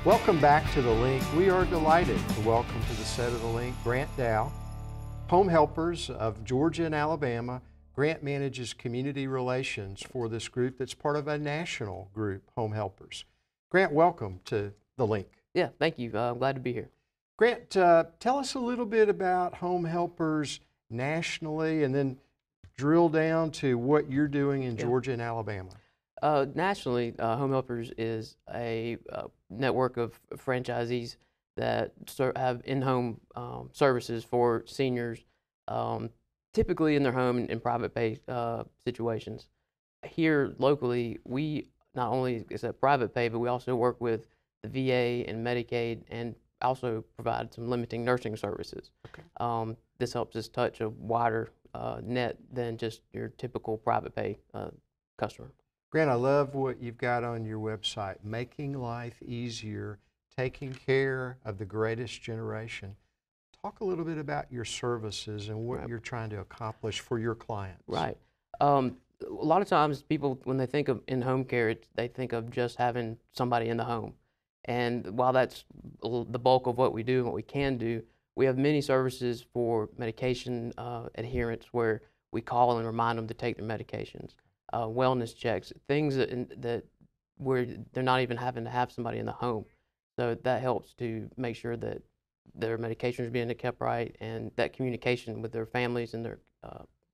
Welcome back to The Link. We are delighted to welcome to the set of The Link Grant Dow, Home Helpers of Georgia and Alabama. Grant manages community relations for this group that's part of a national group, Home Helpers. Grant, welcome to The Link. Yeah, thank you. I'm glad to be here. Grant, tell us a little bit about Home Helpers nationally and then drill down to what you're doing in Georgia and Alabama. Nationally, Home Helpers is a network of franchisees that have in-home services for seniors, typically in their home in private pay situations. Here locally, we not only accept private pay, but we also work with the VA and Medicaid, and also provide some limiting nursing services. Okay. This helps us touch a wider net than just your typical private pay customer. Grant, I love what you've got on your website, making life easier, taking care of the greatest generation. Talk a little bit about your services and what you're trying to accomplish for your clients. Right. A lot of times people, when they think of in-home care, they think of just having somebody in the home. And while that's the bulk of what we do and what we can do, we have many services for medication adherence where we call and remind them to take their medications. Wellness checks, things that where they're not even having to have somebody in the home. So that helps to make sure that their medication is being kept right and that communication with their families and their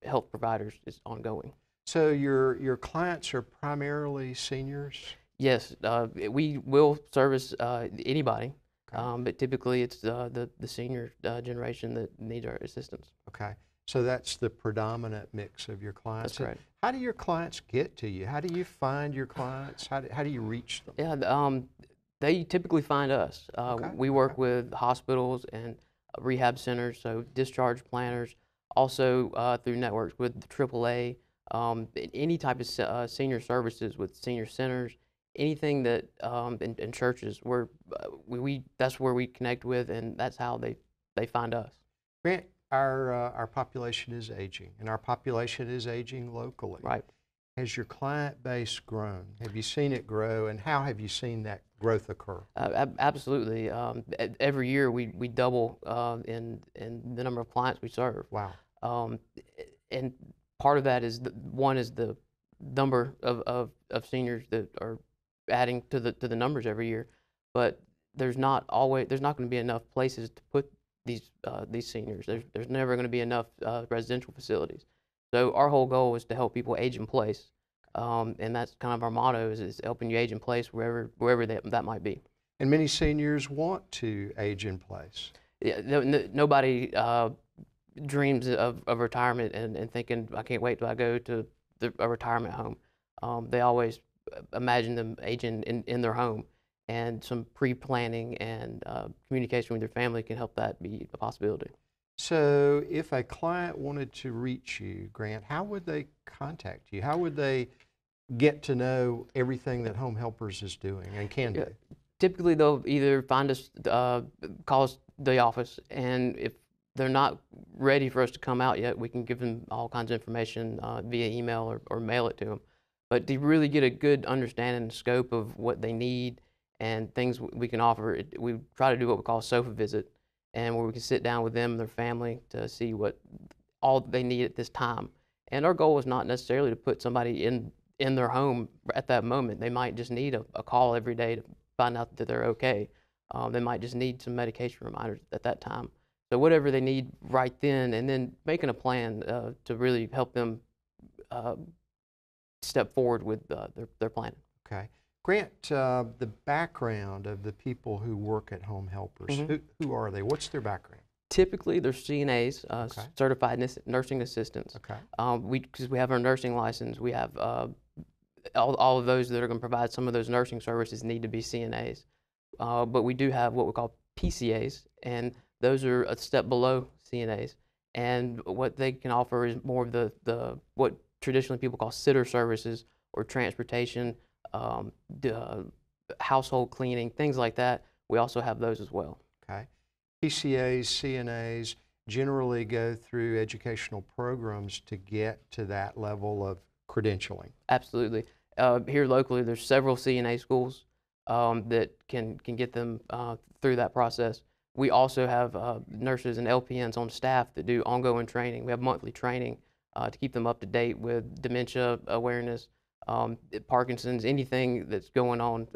health providers is ongoing. So your clients are primarily seniors? Yes, we will service anybody, Okay. but typically it's the senior generation that needs our assistance. Okay. So that's the predominant mix of your clients. That's right. How do your clients get to you? How do you find your clients? How do you reach them? Yeah, they typically find us. Okay. We work with hospitals and rehab centers, so discharge planners, also through networks with the AAA, any type of senior services with senior centers, anything that in churches where that's where we connect with, and that's how they find us. Grant, our population is aging, and our population is aging locally. Right. Has your client base grown? Have you seen it grow, and how have you seen that growth occur? Absolutely. Every year we double in the number of clients we serve. Wow. And part of that is one is the number of seniors that are adding to the numbers every year, but there's not going to be enough places to put these seniors. There's never going to be enough residential facilities. So our whole goal is to help people age in place, and that's kind of our motto is helping you age in place wherever that might be. And many seniors want to age in place. Yeah, nobody dreams of retirement and thinking, I can't wait till I go to a retirement home. They always imagine them aging in their home. And some pre-planning and communication with your family can help that be a possibility. So if a client wanted to reach you, Grant, how would they contact you? How would they get to know everything that Home Helpers is doing and can do? Typically, they'll either find us, call us the office, and if they're not ready for us to come out yet, we can give them all kinds of information via email or mail it to them. But to really get a good understanding and scope of what they need and things we can offer, we try to do what we call a sofa visit, and where we can sit down with them and their family to see what all they need at this time. And our goal is not necessarily to put somebody in their home at that moment. They might just need a call every day to find out that they're okay. They might just need some medication reminders at that time. So whatever they need right then, and then making a plan to really help them step forward with their plan. Okay. Grant, the background of the people who work at Home Helpers, who are they? What's their background? Typically, they're CNAs, Okay. certified nursing assistants. Okay. Because we have our nursing license, we have all of those that are going to provide some of those nursing services need to be CNAs. But we do have what we call PCAs, and those are a step below CNAs. And what they can offer is more of the what traditionally people call sitter services or transportation, household cleaning, things like that. We also have those as well. Okay. PCAs, CNAs generally go through educational programs to get to that level of credentialing. Absolutely. Here locally, there's several CNA schools. that can get them through that process. We also have nurses and LPNs on staff that do ongoing training. We have monthly training to keep them up to date with dementia awareness, Parkinson's, anything that's going on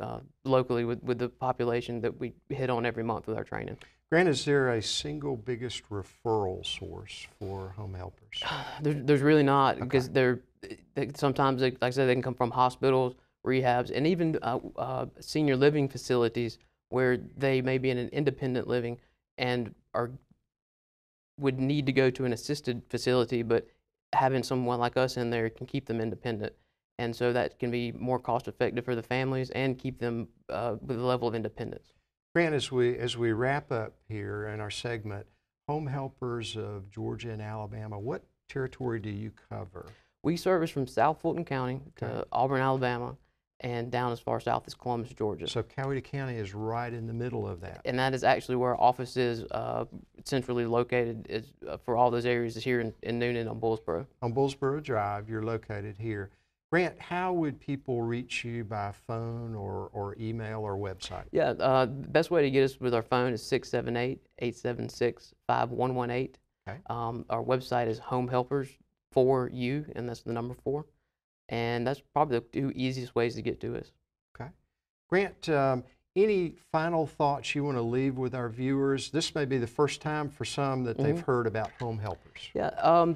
locally with the population that we hit on every month with our training. Grant, is there a single biggest referral source for home helpers? There's really not, because sometimes, like I said, they can come from hospitals, rehabs, and even senior living facilities where they may be in an independent living and would need to go to an assisted facility, but having someone like us in there can keep them independent. And so that can be more cost effective for the families and keep them with a level of independence. Grant, as we wrap up here in our segment, Home Helpers of Georgia and Alabama, what territory do you cover? We service from South Fulton County to Auburn, Alabama, and down as far south as Columbus, Georgia. So Coweta County is right in the middle of that. And that is actually where our office is centrally located for all those areas is here in Newnan on Bullsboro. On Bullsboro Drive, you're located here. Grant, how would people reach you by phone or email or website? Yeah, the best way to get us with our phone is 678-876-5118. Okay. Our website is Home Helpers 4U, and that's the number 4. And that's probably the 2 easiest ways to get to us. Okay. Grant, any final thoughts you want to leave with our viewers? This may be the first time for some that they've heard about Home Helpers. Yeah,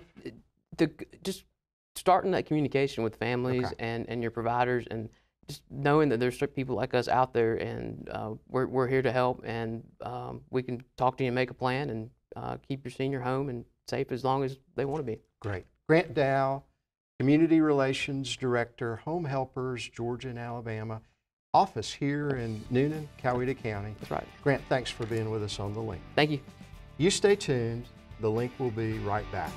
just starting that communication with families and your providers, and just knowing that there's people like us out there, and we're here to help, and we can talk to you and make a plan and keep your senior home and safe as long as they want to be. Great. Grant Dow, Community Relations Director, Home Helpers, Georgia and Alabama, office here in Newnan, Coweta County. That's right. Grant, thanks for being with us on The Link. Thank you. You stay tuned. The Link will be right back.